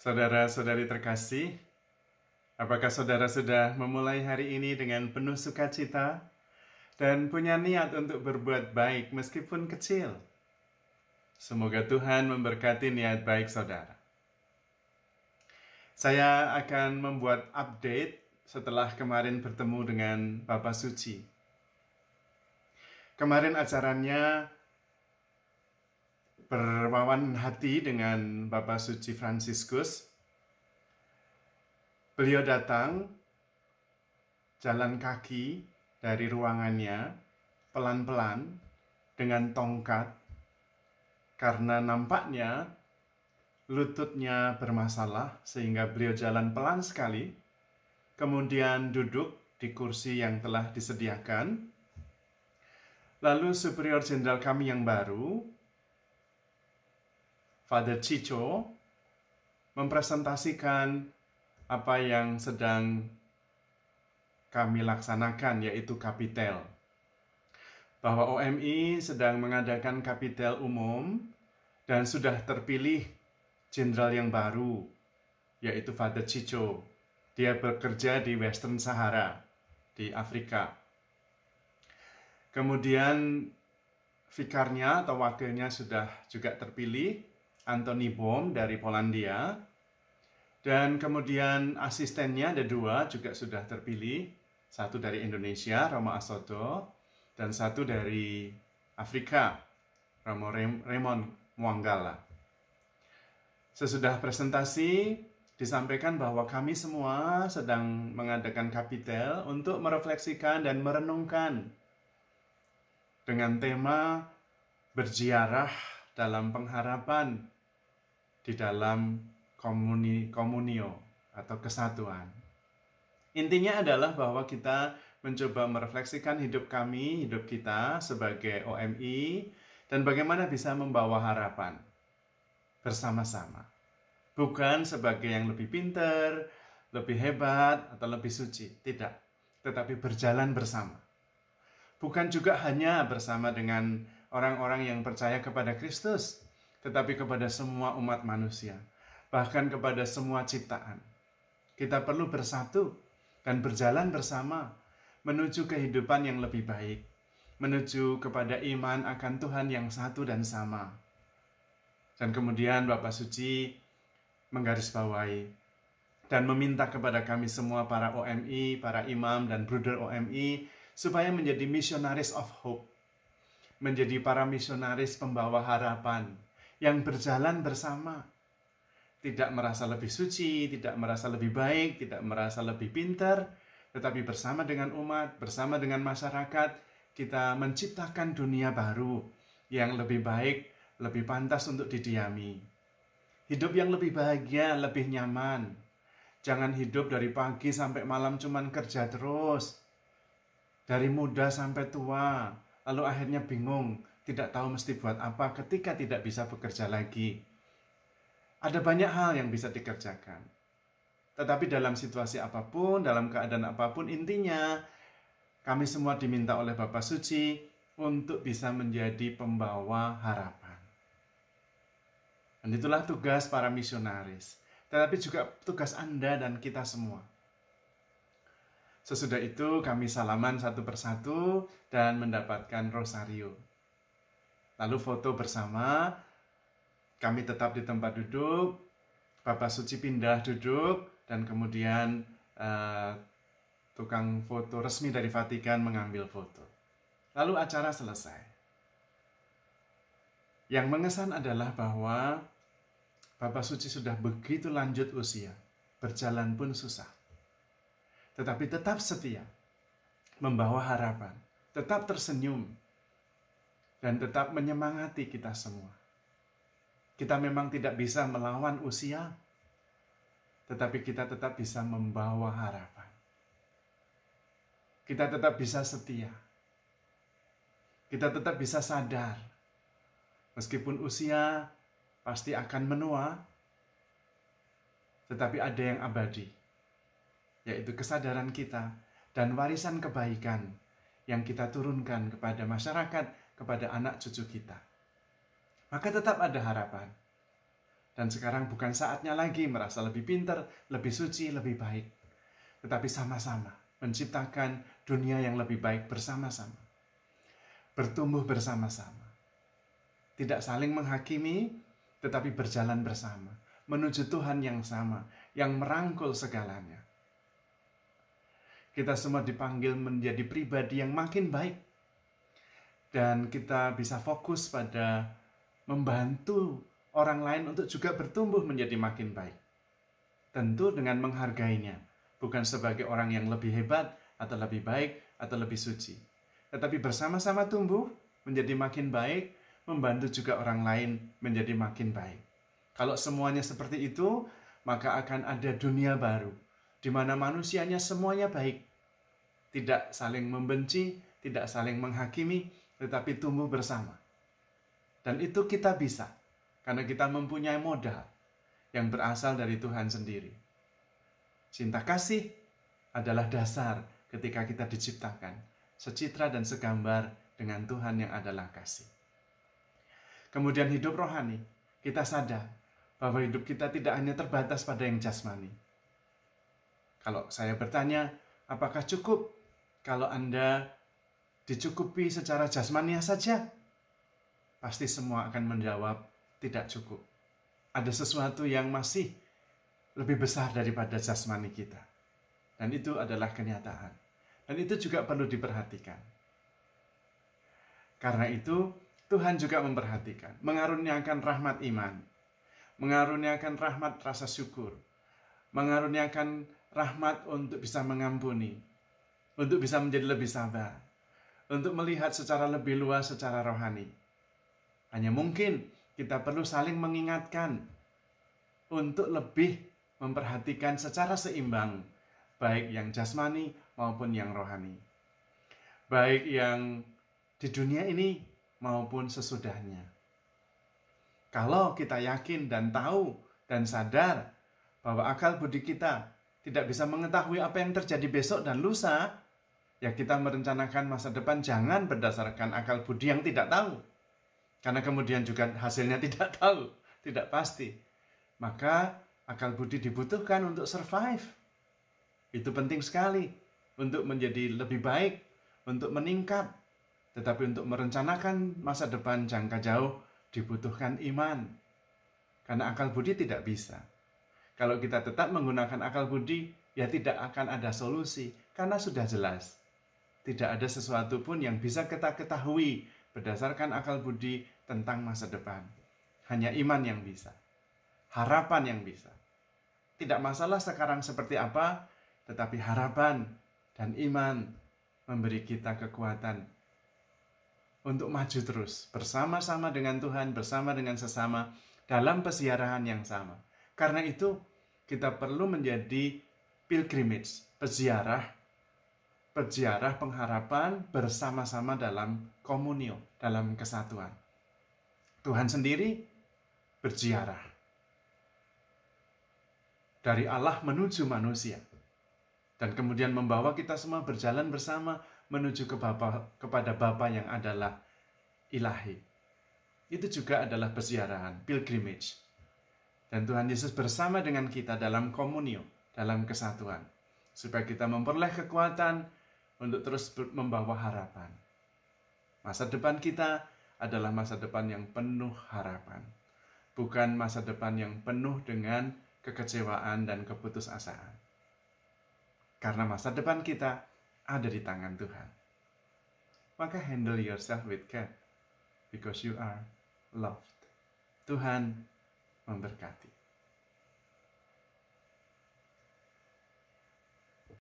Saudara-saudari terkasih, apakah saudara sudah memulai hari ini dengan penuh sukacita dan punya niat untuk berbuat baik meskipun kecil? Semoga Tuhan memberkati niat baik saudara. Saya akan membuat update setelah kemarin bertemu dengan Bapak Suci. Kemarin acaranya berwawan hati dengan Bapak Suci Fransiskus. Beliau datang jalan kaki dari ruangannya pelan-pelan dengan tongkat karena nampaknya lututnya bermasalah sehingga beliau jalan pelan sekali, kemudian duduk di kursi yang telah disediakan. Lalu Superior Jenderal kami yang baru, Father Chicho, mempresentasikan apa yang sedang kami laksanakan, yaitu kapitel. Bahwa OMI sedang mengadakan kapitel umum dan sudah terpilih jenderal yang baru, yaitu Father Chicho. Dia bekerja di Western Sahara, di Afrika. Kemudian vikarnya atau wakilnya sudah juga terpilih, Antoni Bom dari Polandia. Dan kemudian asistennya ada dua juga sudah terpilih. Satu dari Indonesia, Romo Asodo, dan satu dari Afrika, Romo Raymond Mwangala. Sesudah presentasi, disampaikan bahwa kami semua sedang mengadakan kapitel untuk merefleksikan dan merenungkan dengan tema berziarah dalam pengharapan di dalam komunio atau kesatuan. Intinya adalah bahwa kita mencoba merefleksikan hidup kami, hidup kita sebagai OMI, dan bagaimana bisa membawa harapan bersama-sama. Bukan sebagai yang lebih pintar, lebih hebat, atau lebih suci. Tidak. Tetapi berjalan bersama. Bukan juga hanya bersama dengan orang-orang yang percaya kepada Kristus, tetapi kepada semua umat manusia. Bahkan kepada semua ciptaan. Kita perlu bersatu dan berjalan bersama menuju kehidupan yang lebih baik. Menuju kepada iman akan Tuhan yang satu dan sama. Dan kemudian Bapak Suci menggarisbawahi dan meminta kepada kami semua para OMI, para imam dan bruder OMI supaya menjadi missionaries of hope. Menjadi para misionaris pembawa harapan yang berjalan bersama. Tidak merasa lebih suci, tidak merasa lebih baik, tidak merasa lebih pintar, tetapi bersama dengan umat, bersama dengan masyarakat, kita menciptakan dunia baru yang lebih baik, lebih pantas untuk didiami. Hidup yang lebih bahagia, lebih nyaman. Jangan hidup dari pagi sampai malam cuman kerja terus. Dari muda sampai tua, lalu akhirnya bingung, tidak tahu mesti buat apa ketika tidak bisa bekerja lagi. Ada banyak hal yang bisa dikerjakan. Tetapi dalam situasi apapun, dalam keadaan apapun, intinya kami semua diminta oleh Bapak Suci untuk bisa menjadi pembawa harapan. Dan itulah tugas para misionaris, tetapi juga tugas Anda dan kita semua. Sesudah itu kami salaman satu persatu dan mendapatkan rosario. Lalu foto bersama, kami tetap di tempat duduk, Bapak Suci pindah duduk, dan kemudian tukang foto resmi dari Vatikan mengambil foto. Lalu acara selesai. Yang mengesan adalah bahwa Bapak Suci sudah begitu lanjut usia, berjalan pun susah. Tetapi tetap setia, membawa harapan, tetap tersenyum, dan tetap menyemangati kita semua. Kita memang tidak bisa melawan usia, tetapi kita tetap bisa membawa harapan. Kita tetap bisa setia. Kita tetap bisa sadar. Meskipun usia pasti akan menua, tetapi ada yang abadi, yaitu kesadaran kita dan warisan kebaikan yang kita turunkan kepada masyarakat, kepada anak cucu kita. Maka tetap ada harapan. Dan sekarang bukan saatnya lagi merasa lebih pintar, lebih suci, lebih baik. Tetapi sama-sama menciptakan dunia yang lebih baik bersama-sama. Bertumbuh bersama-sama. Tidak saling menghakimi, tetapi berjalan bersama. Menuju Tuhan yang sama, yang merangkul segalanya. Kita semua dipanggil menjadi pribadi yang makin baik. Dan kita bisa fokus pada membantu orang lain untuk juga bertumbuh menjadi makin baik. Tentu dengan menghargainya, bukan sebagai orang yang lebih hebat, atau lebih baik, atau lebih suci. Tetapi bersama-sama tumbuh menjadi makin baik, membantu juga orang lain menjadi makin baik. Kalau semuanya seperti itu, maka akan ada dunia baru, di mana manusianya semuanya baik. Tidak saling membenci, tidak saling menghakimi, tetapi tumbuh bersama. Dan itu kita bisa. Karena kita mempunyai modal yang berasal dari Tuhan sendiri. Cinta kasih adalah dasar ketika kita diciptakan, secitra dan segambar dengan Tuhan yang adalah kasih. Kemudian hidup rohani, kita sadar bahwa hidup kita tidak hanya terbatas pada yang jasmani. Kalau saya bertanya, apakah cukup kalau Anda dicukupi secara jasmania saja? Pasti semua akan menjawab, tidak cukup. Ada sesuatu yang masih lebih besar daripada jasmani kita. Dan itu adalah kenyataan. Dan itu juga perlu diperhatikan. Karena itu, Tuhan juga memperhatikan. Mengaruniakan rahmat iman. Mengaruniakan rahmat rasa syukur. Mengaruniakan rahmat untuk bisa mengampuni. Untuk bisa menjadi lebih sabar. Untuk melihat secara lebih luas secara rohani. Hanya mungkin kita perlu saling mengingatkan untuk lebih memperhatikan secara seimbang, baik yang jasmani maupun yang rohani. Baik yang di dunia ini maupun sesudahnya. Kalau kita yakin dan tahu dan sadar bahwa akal budi kita tidak bisa mengetahui apa yang terjadi besok dan lusa, ya kita merencanakan masa depan jangan berdasarkan akal budi yang tidak tahu. Karena kemudian juga hasilnya tidak tahu, tidak pasti. Maka akal budi dibutuhkan untuk survive. Itu penting sekali untuk menjadi lebih baik, untuk meningkat. Tetapi untuk merencanakan masa depan jangka jauh dibutuhkan iman. Karena akal budi tidak bisa. Kalau kita tetap menggunakan akal budi, ya tidak akan ada solusi. Karena sudah jelas. Tidak ada sesuatu pun yang bisa kita ketahui berdasarkan akal budi tentang masa depan. Hanya iman yang bisa. Harapan yang bisa. Tidak masalah sekarang seperti apa, tetapi harapan dan iman memberi kita kekuatan untuk maju terus bersama-sama dengan Tuhan, bersama dengan sesama dalam peziarahan yang sama. Karena itu kita perlu menjadi pilgrimage, peziarah pengharapan bersama-sama dalam komunio, dalam kesatuan. Tuhan sendiri berziarah dari Allah menuju manusia. Dan kemudian membawa kita semua berjalan bersama menuju kepada Bapa yang adalah ilahi. Itu juga adalah peziarahan, pilgrimage. Dan Tuhan Yesus bersama dengan kita dalam komunio, dalam kesatuan. Supaya kita memperoleh kekuatan untuk terus membawa harapan. Masa depan kita adalah masa depan yang penuh harapan. Bukan masa depan yang penuh dengan kekecewaan dan keputusasaan. Karena masa depan kita ada di tangan Tuhan. Maka handle yourself with care. Because you are loved. Tuhan memberkati.